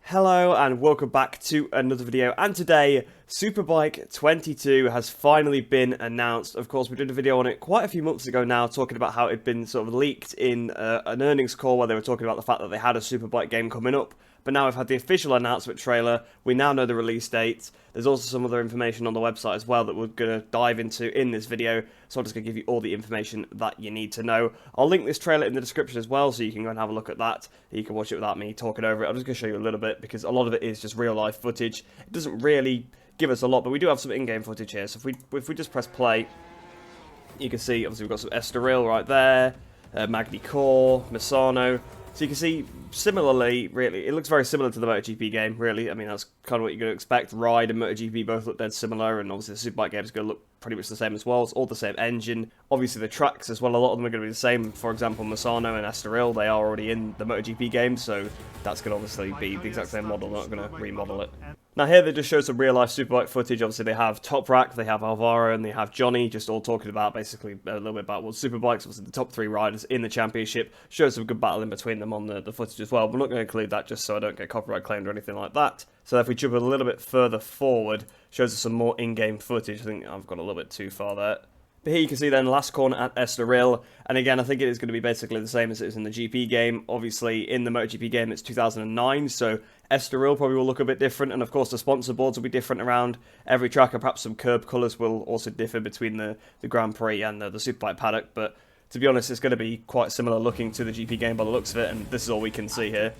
Hello and welcome back to another video, and today Sbktm22 has finally been announced. Of course, we did a video on it quite a few months ago now, talking about how it had been sort of leaked in an earnings call where they were talking about the fact that they had a Superbike game coming up. But now we've had the official announcement trailer, we now know the release date. There's also some other information on the website as well that we're going to dive into in this video, so I'm just going to give you all the information that you need to know. I'll link this trailer in the description as well, so you can go and have a look at that. You can watch it without me talking over it. I'm just going to show you a little bit, because a lot of it is just real life footage. It doesn't really give us a lot, but we do have some in-game footage here. So if we just press play, you can see, obviously we've got some Estoril right there, Magni Core, Misano. So you can see, similarly, really, it looks very similar to the MotoGP game, really. I mean, that's kind of what you're going to expect. Ride and MotoGP both look dead similar, and obviously the Superbike game is going to look pretty much the same as well. It's all the same engine. Obviously the tracks as well, a lot of them are going to be the same. For example, Misano and Estoril, they are already in the MotoGP game, so that's going to obviously be the exact same model. They're not going to remodel it. Now here they just show some real life Superbike footage. Obviously they have Toprak, they have Alvaro, and they have Johnny, just all talking about basically a little bit about what Superbikes, obviously the top three riders in the championship. Shows some good battle in between them on the footage as well. We're not going to include that just so I don't get copyright claimed or anything like that. So if we jump a little bit further forward, shows us some more in-game footage. I think I've gone a little bit too far there. But here you can see then last corner at Estoril, and again I think it is going to be basically the same as it is in the GP game. Obviously in the MotoGP game it's 2009, so Estoril probably will look a bit different, and of course the sponsor boards will be different around every track, and perhaps some curb colours will also differ between the Grand Prix and the Superbike paddock, but to be honest it's going to be quite similar looking to the GP game by the looks of it, and this is all we can see here.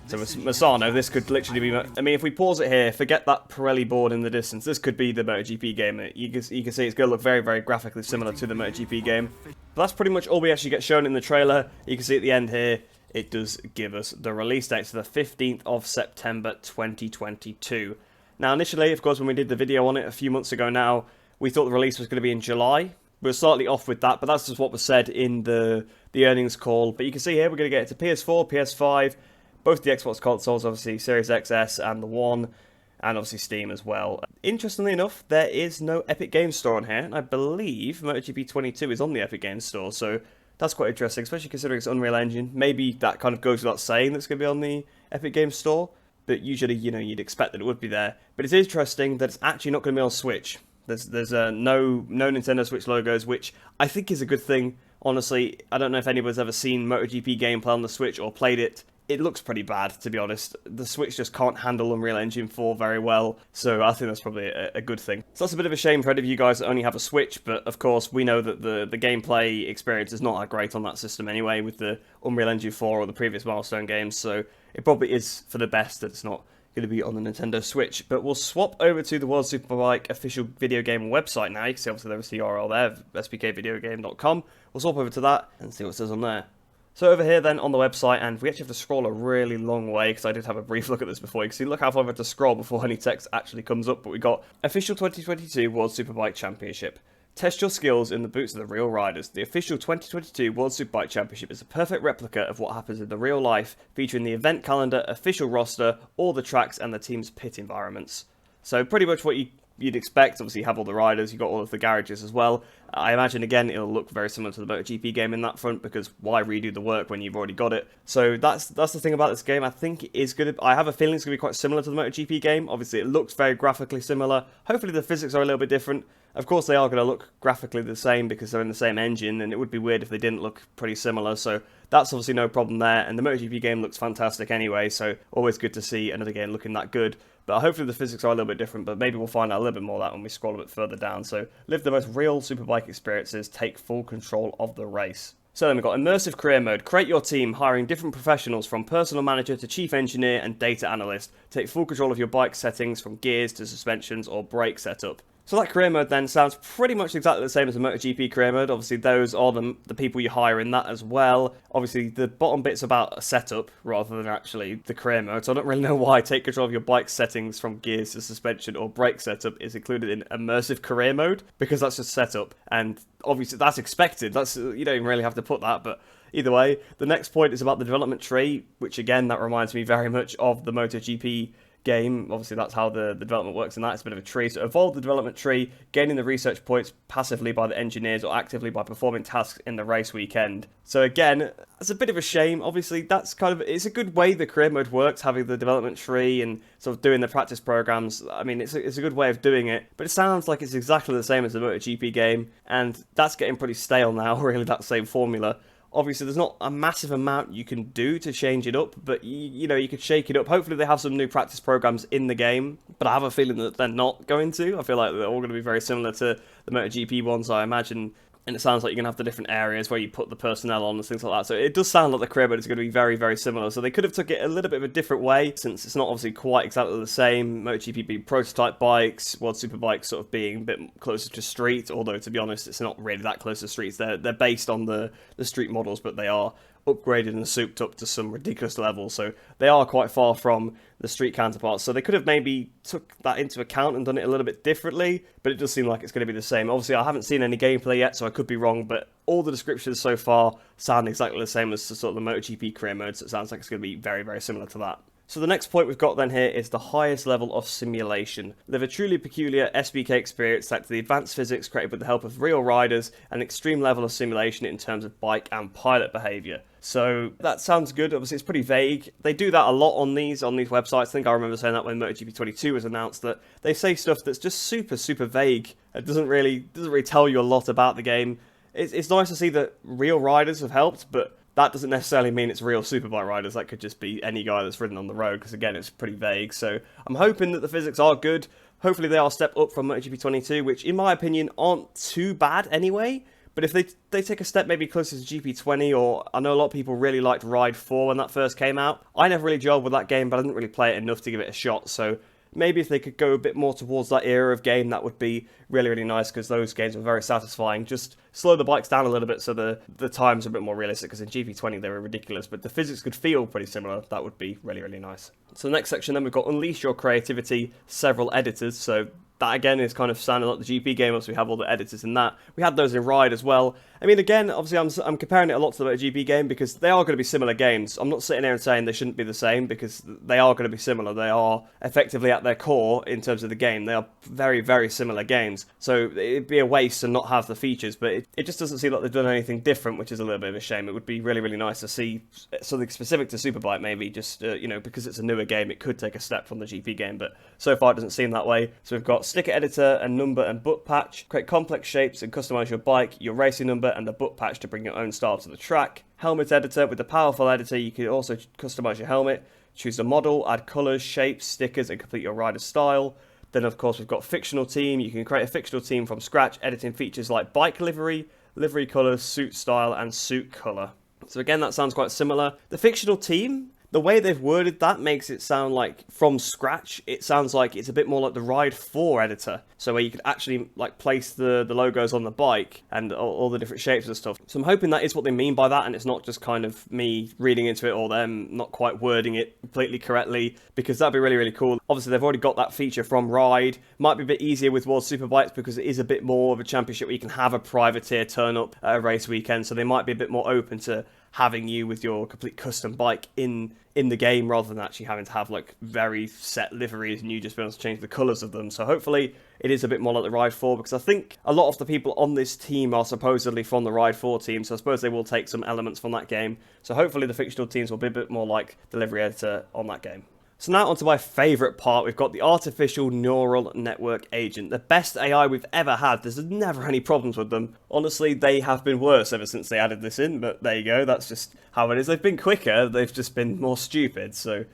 So Misano, this could literally be, I mean if we pause it here, forget that Pirelli board in the distance, this could be the MotoGP game. You can see it's going to look very, very graphically similar to the MotoGP game. But that's pretty much all we actually get shown in the trailer. You can see at the end here, it does give us the release date, so the 15th of September 2022. Now initially, of course, when we did the video on it a few months ago now, we thought the release was going to be in July. We were slightly off with that, but that's just what was said in the earnings call. But you can see here, we're going to get it to PS4, PS5, both the Xbox consoles, obviously Series XS and the One, and obviously Steam as well. Interestingly enough, there is no Epic Games Store on here, and I believe MotoGP 22 is on the Epic Games Store, so that's quite interesting, especially considering it's Unreal Engine. Maybe that kind of goes without saying that's going to be on the Epic Games Store, but usually, you know, you'd expect that it would be there. But it's interesting that it's actually not going to be on Switch. There's no Nintendo Switch logos, which I think is a good thing. Honestly, I don't know if anybody's ever seen MotoGP gameplay on the Switch or played it. It looks pretty bad, to be honest. The Switch just can't handle Unreal Engine 4 very well, so I think that's probably a good thing. So that's a bit of a shame for any of you guys that only have a Switch, but of course we know that the gameplay experience is not that great on that system anyway with the Unreal Engine 4 or the previous Milestone games, so it probably is for the best that it's not going to be on the Nintendo Switch. But we'll swap over to the World Superbike official video game website now. You can see obviously there's the URL there, sbkvideogame.com. We'll swap over to that and see what it says on there. So over here then on the website, and we actually have to scroll a really long way because I did have a brief look at this before. You can see, look how far I have to scroll before any text actually comes up. But we got official 2022 World Superbike Championship. Test your skills in the boots of the real riders. The official 2022 World Superbike Championship is a perfect replica of what happens in the real life, featuring the event calendar, official roster, all the tracks, and the team's pit environments. So pretty much what you'd expect. Obviously you have all the riders, you've got all of the garages as well. I imagine again it'll look very similar to the MotoGP game in that front, because why redo the work when you've already got it? So that's the thing about this game. I think it is good. I have a feeling it's going to be quite similar to the MotoGP game. Obviously it looks very graphically similar. Hopefully the physics are a little bit different. Of course they are going to look graphically the same because they're in the same engine, and it would be weird if they didn't look pretty similar, so that's obviously no problem there. And the MotoGP game looks fantastic anyway, so always good to see another game looking that good. But hopefully the physics are a little bit different, but maybe we'll find out a little bit more of that when we scroll a bit further down. So live the most real Superbike experiences, take full control of the race. So then we've got Immersive Career Mode. Create your team, hiring different professionals from personal manager to chief engineer and data analyst. Take full control of your bike settings from gears to suspensions or brake setup. So that career mode then sounds pretty much exactly the same as the MotoGP career mode. Obviously those are the people you hire in that as well. Obviously the bottom bit's about a setup rather than actually the career mode, so I don't really know why take control of your bike settings from gears to suspension or brake setup is included in immersive career mode, because that's just setup, and obviously that's expected. That's, you don't even really have to put that, but either way. The next point is about the development tree, which again that reminds me very much of the MotoGP game. Obviously, that's how the development works, and that's a bit of a tree. So evolve the development tree, gaining the research points passively by the engineers or actively by performing tasks in the race weekend. So again, it's a bit of a shame. Obviously, that's kind of, it's a good way the career mode works, having the development tree and sort of doing the practice programs. I mean, it's a good way of doing it, but it sounds like it's exactly the same as the MotoGP game, and that's getting pretty stale now, really, that same formula. Obviously, there's not a massive amount you can do to change it up, but you know, you could shake it up. Hopefully they have some new practice programs in the game, but I have a feeling that they're not going to. I feel like they're all going to be very similar to the MotoGP ones, I imagine. And it sounds like you're going to have the different areas where you put the personnel on and things like that. So it does sound like the career mode is going to be very, very similar. So they could have took it a little bit of a different way, since it's not obviously quite exactly the same. MotoGP being prototype bikes, World Superbike sort of being a bit closer to street, although to be honest, it's not really that close to streets. They're based on the street models, but they are upgraded and souped up to some ridiculous levels, so they are quite far from the street counterparts. So they could have maybe took that into account and done it a little bit differently, but it does seem like it's going to be the same. Obviously, I haven't seen any gameplay yet, so I could be wrong, but all the descriptions so far sound exactly the same as sort of the MotoGP career mode, so it sounds like it's going to be very, very similar to that. So the next point we've got then here is the highest level of simulation. Live a truly peculiar SBK experience thanks to the advanced physics created with the help of real riders and an extreme level of simulation in terms of bike and pilot behaviour. So that sounds good. Obviously, it's pretty vague. They do that a lot on these websites. I think I remember saying that when MotoGP22 was announced, that they say stuff that's just super, super vague. It doesn't really tell you a lot about the game. It's nice to see that real riders have helped, but that doesn't necessarily mean it's real superbike riders. That could just be any guy that's ridden on the road, because again, it's pretty vague. So I'm hoping that the physics are good. Hopefully they are a step up from MotoGP 22, which in my opinion aren't too bad anyway. But if they take a step maybe closer to GP20, or I know a lot of people really liked Ride 4 when that first came out. I never really gelled with that game, but I didn't really play it enough to give it a shot. So maybe if they could go a bit more towards that era of game, that would be really, really nice, because those games were very satisfying. Just slow the bikes down a little bit so the times are a bit more realistic, because in GP20 they were ridiculous, but the physics could feel pretty similar. That would be really, really nice. So the next section then, we've got Unleash Your Creativity, several editors. So that again is kind of sounding like the GP game, so we have all the editors in that. We had those in Ride as well. I mean, again, obviously I'm comparing it a lot to the GP game, because they are going to be similar games. I'm not sitting there and saying they shouldn't be the same, because they are going to be similar. They are effectively at their core in terms of the game. They are very, very similar games. So it'd be a waste to not have the features, but it just doesn't seem like they've done anything different, which is a little bit of a shame. It would be really, really nice to see something specific to Superbike, maybe, just, you know, because it's a newer game, it could take a step from the GP game, but so far it doesn't seem that way. So we've got sticker editor and number and book patch, create complex shapes and customize your bike, your racing number and the book patch to bring your own style to the track. Helmet editor, with the powerful editor you can also customize your helmet, choose the model, add colors, shapes, stickers and complete your rider's style. Then of course we've got Fictional Team. You can create a fictional team from scratch, editing features like bike livery, livery colors, suit style and suit color. So again, that sounds quite similar. The Fictional Team, the way they've worded that makes it sound like from scratch. It sounds like it's a bit more like the Ride 4 editor. So where you could actually like place the logos on the bike and all the different shapes and stuff. So I'm hoping that is what they mean by that, and it's not just kind of me reading into it or them not quite wording it completely correctly, because that'd be really, really cool. Obviously, they've already got that feature from Ride. Might be a bit easier with World Superbikes because it is a bit more of a championship where you can have a privateer turn up at a race weekend. So they might be a bit more open to having you with your complete custom bike in the game, rather than actually having to have like very set liveries and you just be able to change the colours of them. So hopefully it is a bit more like the Ride 4, because I think a lot of the people on this team are supposedly from the Ride 4 team, so I suppose they will take some elements from that game. So hopefully the fictional teams will be a bit more like the livery editor on that game. So now onto my favourite part, we've got the Artificial Neural Network Agent. The best AI we've ever had. There's never any problems with them. Honestly, they have been worse ever since they added this in, but there you go, that's just how it is. They've been quicker, they've just been more stupid, so,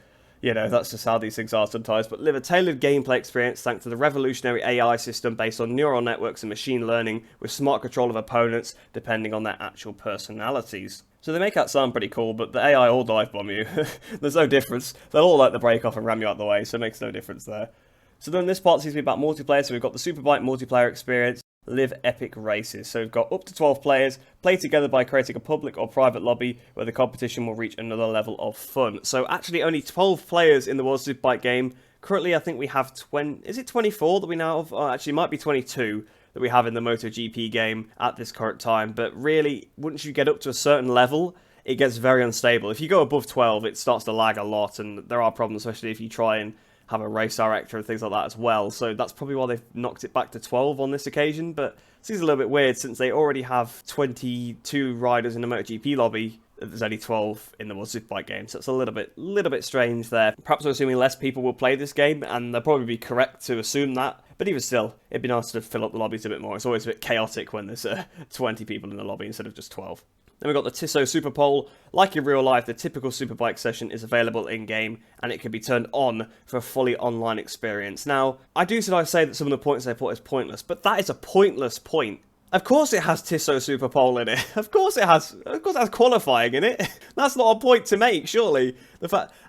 you know, that's just how these things are sometimes. But live a tailored gameplay experience thanks to the revolutionary AI system based on neural networks and machine learning with smart control of opponents depending on their actual personalities. So they make that sound pretty cool, but the AI all dive bomb you. There's no difference. They'll all like the break off and ram you out the way, so it makes no difference there. So then this part seems to be about multiplayer, so we've got the Superbike multiplayer experience, live epic races. So we've got up to 12 players, play together by creating a public or private lobby where the competition will reach another level of fun. So actually only 12 players in the World Superbike game. Currently I think we have 24 that we now have? Oh, actually it might be 22. That we have in the MotoGP game at this current time, but really, once you get up to a certain level, it gets very unstable. If you go above 12, it starts to lag a lot, and there are problems, especially if you try and have a race director and things like that as well. So that's probably why they've knocked it back to 12 on this occasion. But it seems a little bit weird since they already have 22 riders in the MotoGP lobby. There's only 12 in the World Superbike game, so it's a little bit strange there. Perhaps we're assuming less people will play this game, and they'll probably be correct to assume that. But even still, it'd be nice to fill up the lobbies a bit more. It's always a bit chaotic when there's 20 people in the lobby instead of just 12. Then we've got the Tissot Super Pole. Like in real life, the typical Superbike session is available in-game, and it can be turned on for a fully online experience. Now, I do say that some of the points they put is pointless, but that is a pointless point. Of course it has Tissot Super Pole in it. Of course it has qualifying in it. That's not a point to make, surely.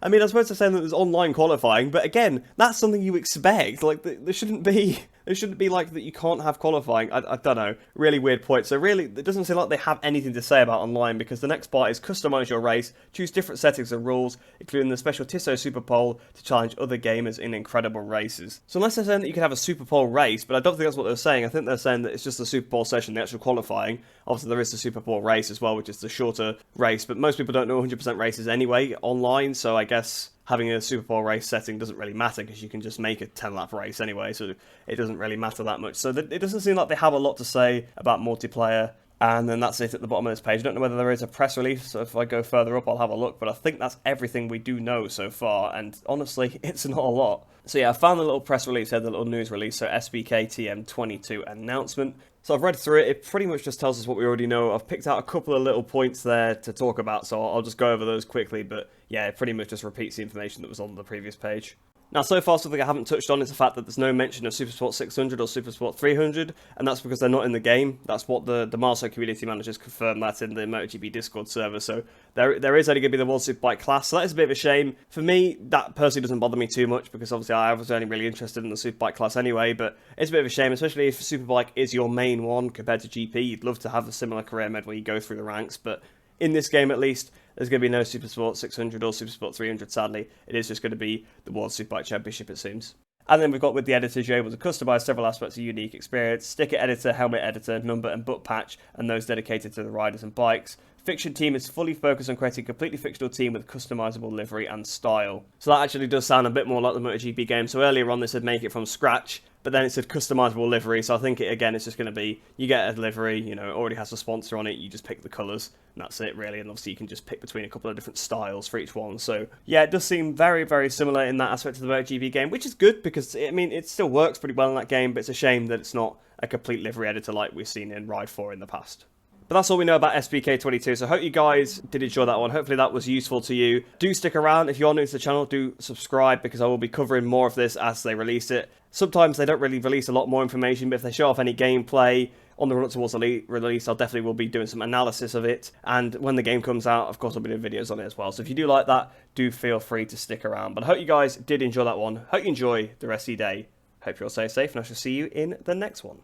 I mean, I suppose they're saying that there's online qualifying, but again, that's something you expect. Like, there shouldn't be like that you can't have qualifying. I don't know. Really weird point. So really, it doesn't seem like they have anything to say about online, because the next part is customize your race, choose different settings and rules, including the special Tissot Super Pole to challenge other gamers in incredible races. So unless they're saying that you can have a Super Pole race, but I don't think that's what they're saying. I think they're saying that it's just the Super Pole session, the actual qualifying. Obviously, there is the Super Pole race as well, which is the shorter race, but most people don't know 100% races anyway online, so I guess having a Super Pole race setting doesn't really matter, because you can just make a 10-lap race anyway, so it doesn't really matter that much. So it doesn't seem like they have a lot to say about multiplayer, and then that's it at the bottom of this page. I don't know whether there is a press release, so if I go further up I'll have a look, but I think that's everything we do know so far, and honestly, it's not a lot. So yeah, I found the little press release here, the little news release, so Sbktm22 Announcement. So I've read through it, it pretty much just tells us what we already know. I've picked out a couple of little points there to talk about, so I'll just go over those quickly, but yeah, it pretty much just repeats the information that was on the previous page. Now, so far, something I haven't touched on is the fact that there's no mention of Supersport 600 or Supersport 300, and that's because they're not in the game. That's what the Milestone community managers confirmed that in the MotoGP Discord server, so there is only going to be the World Superbike class, so that is a bit of a shame. For me, that personally doesn't bother me too much, because obviously I was only really interested in the Superbike class anyway, but it's a bit of a shame, especially if Superbike is your main one compared to GP. You'd love to have a similar career mode where you go through the ranks, but in this game at least, there's going to be no Supersport 600 or Supersport 300, sadly. It is just going to be the World Superbike Championship, it seems. And then we've got with the editors, you're able to customize several aspects of unique experience: sticker editor, helmet editor, number and book patch, and those dedicated to the riders and bikes. Fiction Team is fully focused on creating a completely fictional team with customizable livery and style. So that actually does sound a bit more like the MotoGP game. So earlier on they said make it from scratch, but then it said customizable livery. So I think it's just going to be, you get a livery, you know, it already has a sponsor on it, you just pick the colours, and that's it really. And obviously you can just pick between a couple of different styles for each one. So yeah, it does seem very, very similar in that aspect to the MotoGP game, which is good, because I mean, it still works pretty well in that game, but it's a shame that it's not a complete livery editor like we've seen in Ride 4 in the past. But that's all we know about Sbk22, so I hope you guys did enjoy that one. Hopefully that was useful to you. Do stick around. If you're new to the channel, do subscribe, because I will be covering more of this as they release it. Sometimes they don't really release a lot more information, but if they show off any gameplay on the run up towards the release, I'll definitely will be doing some analysis of it. And when the game comes out, of course, I'll be doing videos on it as well. So if you do like that, do feel free to stick around. But I hope you guys did enjoy that one. Hope you enjoy the rest of your day. Hope you all stay safe, and I shall see you in the next one.